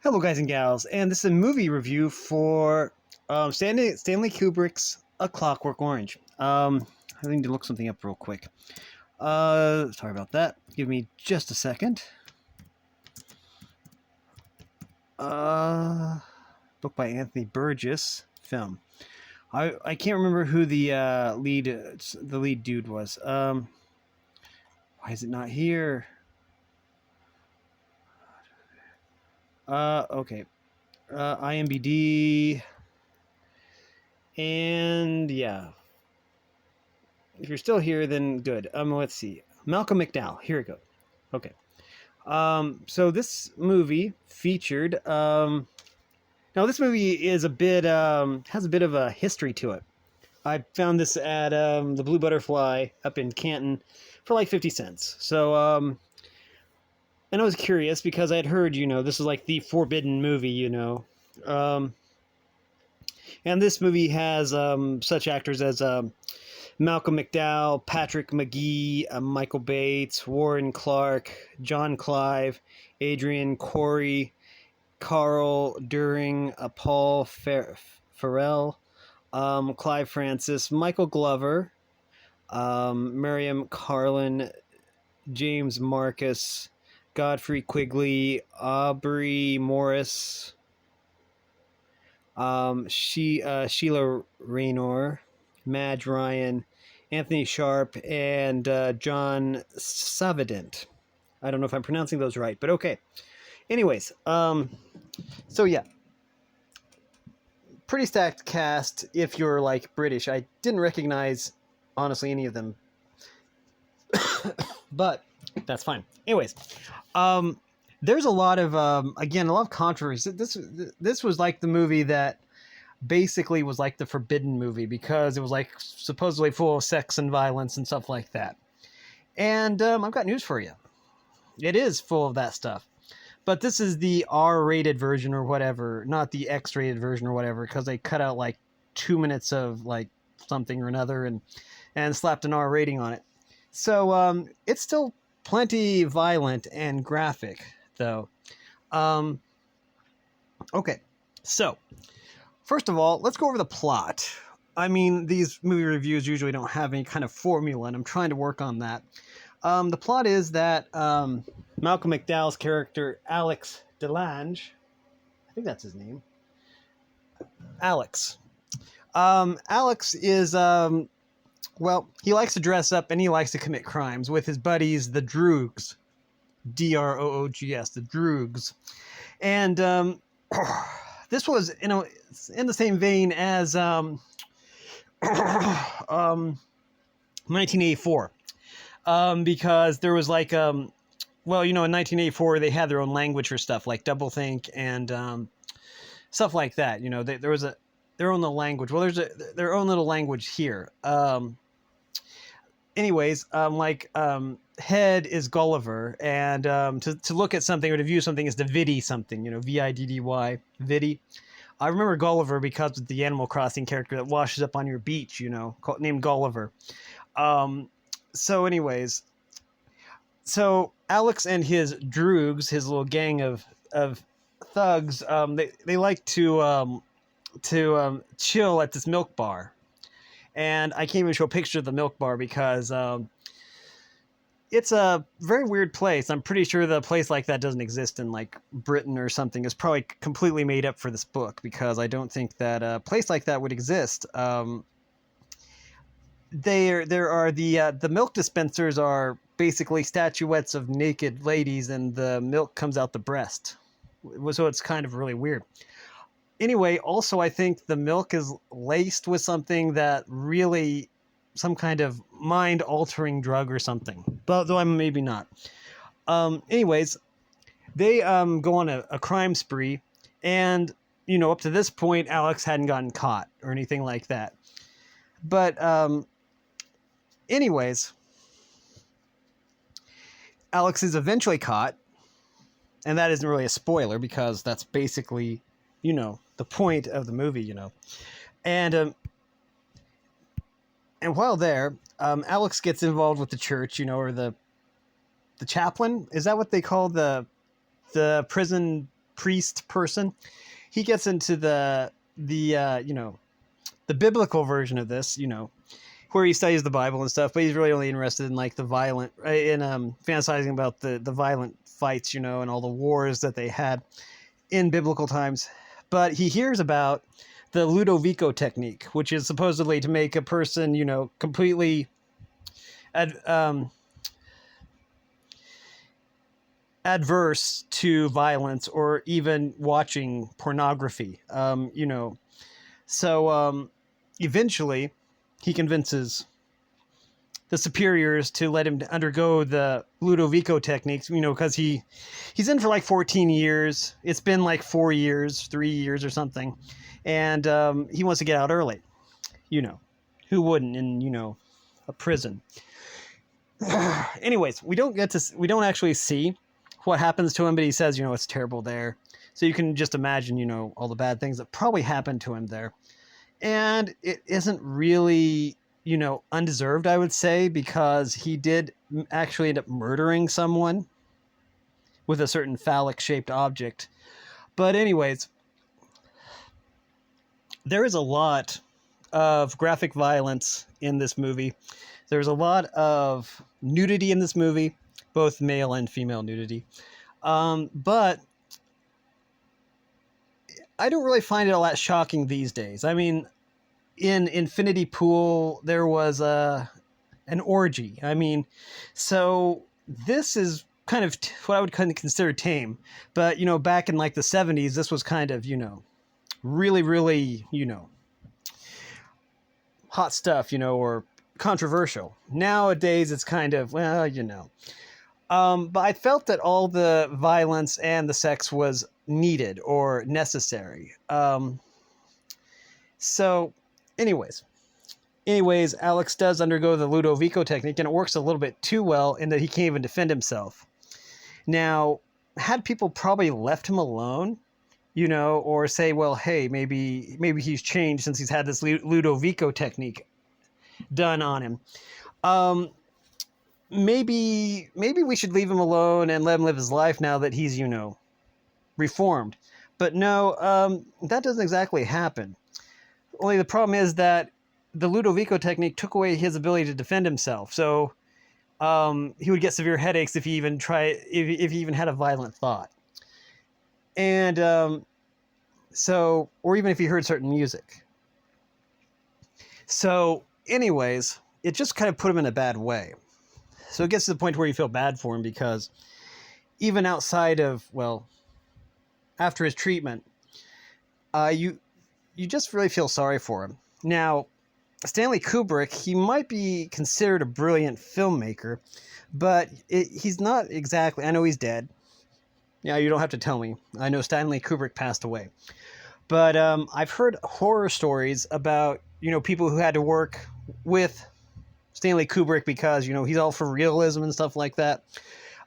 Hello, guys and gals, and this is a movie review for Stanley Kubrick's A Clockwork Orange. I need to look something up real quick. Sorry about that. Give me just a second. Book by Anthony Burgess. Film. I can't remember who the lead dude was. Why is it not here? Okay. IMDb. And yeah, if you're still here, then good. Let's see. Malcolm McDowell. Here we go. Okay. So this movie featured. Now this movie is a bit has a bit of a history to it. I found this at the Blue Butterfly up in Canton for like 50 cents. So and I was curious because I had heard, this is like the forbidden movie, and this movie has such actors as Malcolm McDowell, Patrick McGee, Michael Bates, Warren Clark, John Clive, Adrian Corey, Carl During, Paul Farrell, Clive Francis, Michael Glover, Miriam Carlin, James Marcus, Godfrey Quigley, Aubrey Morris, Sheila Raynor, Madge Ryan, Anthony Sharp, and John Savident. I don't know if I'm pronouncing those right, but okay. Anyways, so yeah, pretty stacked cast if you're like British. I didn't recognize, honestly, any of them, but that's fine. Anyways, there's a lot of again, a lot of controversy. This was like the movie that basically was like the forbidden movie because it was like supposedly full of sex and violence and stuff like that. And I've got news for you. It is full of that stuff. But this is the R-rated version or whatever, not the X-rated version or whatever, because they cut out like 2 minutes of like something or another and slapped an R rating on it. So it's still plenty violent and graphic, though. Okay, so first of all, let's go over the plot. I mean, these movie reviews usually don't have any kind of formula, and I'm trying to work on that. The plot is that Malcolm McDowell's character, Alex Delange, I think that's his name, Alex. Alex is, well, he likes to dress up and he likes to commit crimes with his buddies, the Droogs. Droogs, the Droogs. And this was, in the same vein as 1984. Because there was like, well, in 1984, they had their own language for stuff like doublethink and stuff like that. There was their own little language. Well, there's their own little language here. Anyways, head is Gulliver, and to look at something or to view something is to viddy something, Viddy, viddy. I remember Gulliver because of the Animal Crossing character that washes up on your beach, named Gulliver. So anyways, so Alex and his Droogs, his little gang of thugs, they like to chill at this milk bar. And I can't even show a picture of the milk bar because it's a very weird place. I'm pretty sure that a place like that doesn't exist in like Britain or something. It's probably completely made up for this book because I don't think that a place like that would exist. There are the milk dispensers are basically statuettes of naked ladies, and the milk comes out the breast. So it's kind of really weird. Anyway, also I think the milk is laced with something that really, some kind of mind-altering drug or something. But though I'm maybe not. Anyways, they go on a crime spree, and up to this point, Alex hadn't gotten caught or anything like that. But anyways, Alex is eventually caught, and that isn't really a spoiler because that's basically, the point of the movie, And while there, Alex gets involved with the church, or the chaplain. Is that what they call the prison priest person. He gets into the biblical version of this, where he studies the Bible and stuff, but he's really only interested in like the violent, in fantasizing about the violent fights, and all the wars that they had in biblical times. But he hears about the Ludovico technique, which is supposedly to make a person, completely adverse to violence or even watching pornography. So eventually he convinces the superiors to let him undergo the Ludovico techniques, because he's in for like 14 years. It's been like 4 years, 3 years or something. And he wants to get out early. Who wouldn't in, a prison? Anyways, we don't actually see what happens to him, but he says, it's terrible there. So you can just imagine, all the bad things that probably happened to him there. And it isn't really, undeserved, I would say, because he did actually end up murdering someone with a certain phallic-shaped object. But anyways, there is a lot of graphic violence in this movie. There's a lot of nudity in this movie, both male and female nudity. But I don't really find it all that shocking these days. I mean, in Infinity Pool, there was an orgy. I mean, so this is kind of what I would kind of consider tame. But, back in like the 70s, this was kind of, really, really, hot stuff, or controversial. Nowadays, it's kind of, well, but I felt that all the violence and the sex was needed or necessary. So, anyways, Alex does undergo the Ludovico technique, and it works a little bit too well in that he can't even defend himself. Now, had people probably left him alone, or say, well, hey, maybe he's changed since he's had this Ludovico technique done on him. Maybe we should leave him alone and let him live his life now that he's, reformed. But no, that doesn't exactly happen. Only the problem is that the Ludovico technique took away his ability to defend himself. So he would get severe headaches if he even if he even had a violent thought. And or even if he heard certain music. So anyways, it just kind of put him in a bad way. So it gets to the point where you feel bad for him because even outside of, after his treatment, you just really feel sorry for him. Now, Stanley Kubrick, he might be considered a brilliant filmmaker, but he's not exactly. I know he's dead. Yeah, you don't have to tell me. I know Stanley Kubrick passed away. But I've heard horror stories about, people who had to work with Stanley Kubrick because, he's all for realism and stuff like that.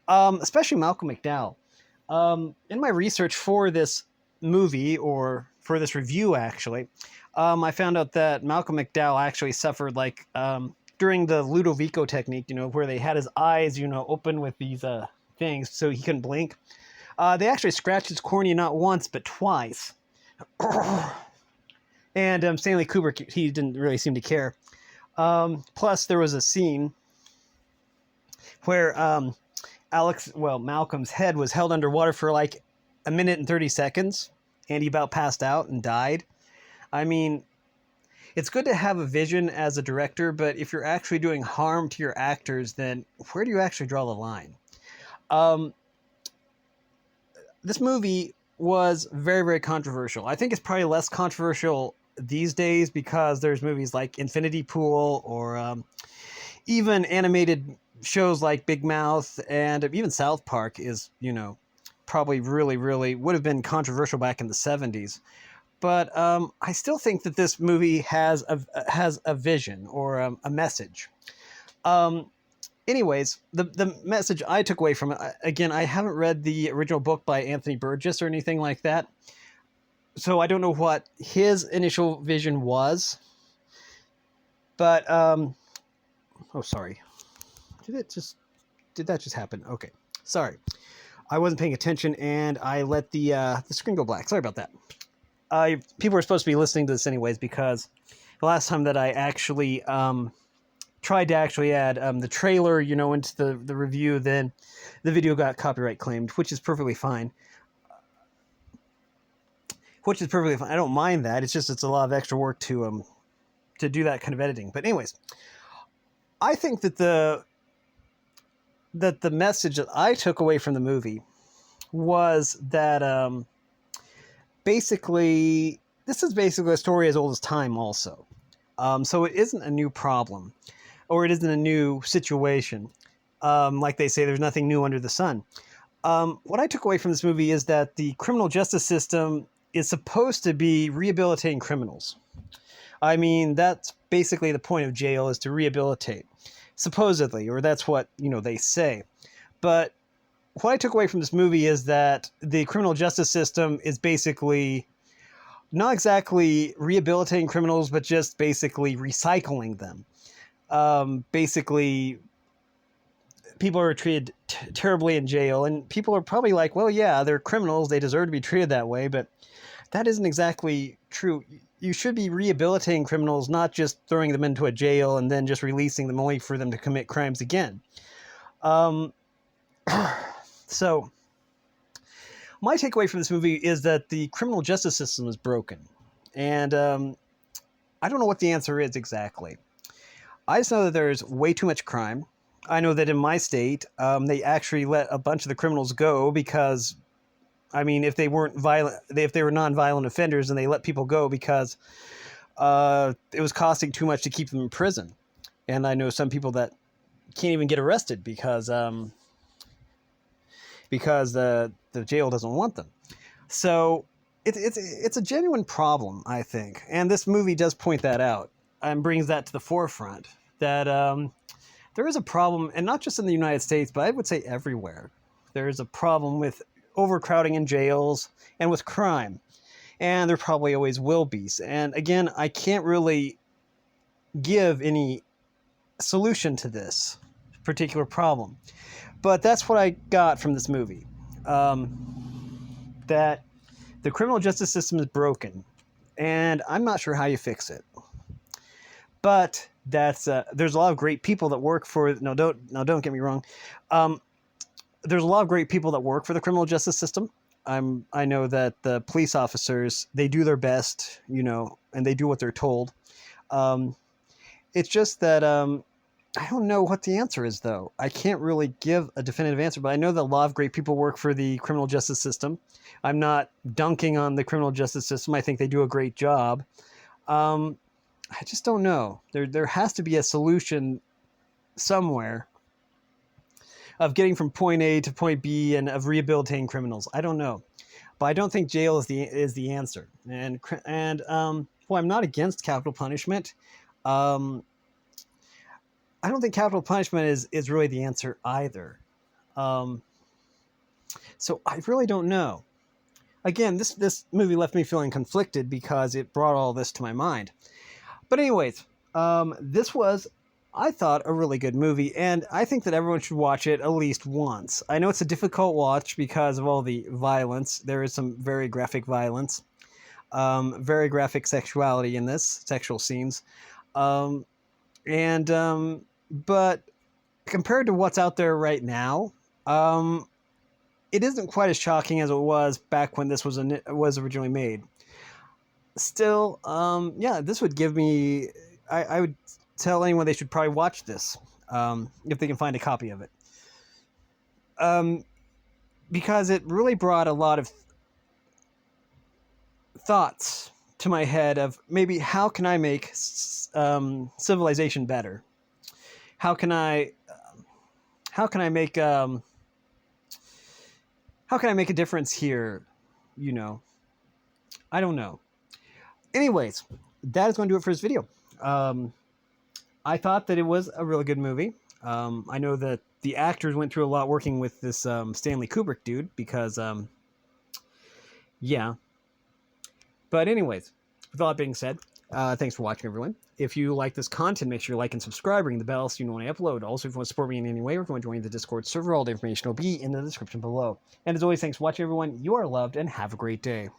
Especially Malcolm McDowell. In my research for this movie, or for this review actually, I found out that Malcolm McDowell actually suffered during the Ludovico technique, where they had his eyes, open with these things so he couldn't blink. They actually scratched his cornea not once but twice. And Stanley Kubrick, he didn't really seem to care. Plus, there was a scene where Malcolm's head was held underwater for like a minute and 30 seconds, and he about passed out and died. I mean, it's good to have a vision as a director, but if you're actually doing harm to your actors, then where do you actually draw the line? This movie was very, very controversial. I think it's probably less controversial these days because there's movies like Infinity Pool or even animated shows like Big Mouth, and even South Park is, probably really, really would have been controversial back in the 70s. But I still think that this movie has a vision or a message. Anyways, the message I took away from it, again, I haven't read the original book by Anthony Burgess or anything like that, so I don't know what his initial vision was. But, sorry. Did that just happen? Okay, sorry. I wasn't paying attention and I let the screen go black. Sorry about that. People are supposed to be listening to this anyways because the last time that I actually tried to actually add the trailer, into the review, then the video got copyright claimed, which is perfectly fine. I don't mind that. It's a lot of extra work to do that kind of editing. But anyways, I think that the message that I took away from the movie was that basically this is basically a story as old as time also. So it isn't a new problem, or it isn't a new situation. Like they say, there's nothing new under the sun. What I took away from this movie is that the criminal justice system is supposed to be rehabilitating criminals. I mean, that's basically the point of jail, is to rehabilitate, supposedly, or that's what, they say. But what I took away from this movie is that the criminal justice system is basically not exactly rehabilitating criminals, but just basically recycling them. Basically, people are treated terribly in jail, and people are probably like, well, yeah, they're criminals, they deserve to be treated that way, but that isn't exactly true. You should be rehabilitating criminals, not just throwing them into a jail and then just releasing them only for them to commit crimes again. So my takeaway from this movie is that the criminal justice system is broken. And I don't know what the answer is exactly. I just know that there's way too much crime. I know that in my state, they actually let a bunch of the criminals go because, I mean, if they weren't violent, if they were non-violent offenders, and they let people go because it was costing too much to keep them in prison. And I know some people that can't even get arrested because the jail doesn't want them. So it's a genuine problem, I think. And this movie does point that out and brings that to the forefront, that there is a problem, and not just in the United States, but I would say everywhere. There is a problem with overcrowding in jails and with crime. And there probably always will be. And again, I can't really give any solution to this particular problem. But that's what I got from this movie. That the criminal justice system is broken. And I'm not sure how you fix it. But there's a lot of great people that work for... No, don't get me wrong. There's a lot of great people that work for the criminal justice system. I know that the police officers, they do their best, and they do what they're told. It's just that I don't know what the answer is, though. I can't really give a definitive answer, but I know that a lot of great people work for the criminal justice system. I'm not dunking on the criminal justice system. I think they do a great job. I just don't know. There has to be a solution somewhere of getting from point A to point B and of rehabilitating criminals. I don't know, but I don't think jail is the answer. And well, I'm not against capital punishment. I don't think capital punishment is really the answer either. So I really don't know. Again, this movie left me feeling conflicted because it brought all this to my mind. But anyways, this was, I thought, a really good movie, and I think that everyone should watch it at least once. I know it's a difficult watch because of all the violence. There is some very graphic violence, very graphic sexuality in this, sexual scenes. But compared to what's out there right now, it isn't quite as shocking as it was back when this was originally made. Still, yeah, this would give me... I would tell anyone they should probably watch this if they can find a copy of it. Because it really brought a lot of thoughts to my head of maybe how can I make civilization better? How can I make a difference here? I don't know. Anyways, that is going to do it for this video. I thought that it was a really good movie. I know that the actors went through a lot working with this Stanley Kubrick dude because, yeah. But anyways, with all that being said, Thanks for watching, everyone. If you like this content, make sure you like and subscribe, ring the bell so you know when I upload. Also, if you want to support me in any way, or if you want to join the Discord server, all the information will be in the description below. And as always, thanks for watching, everyone. You are loved, and have a great day.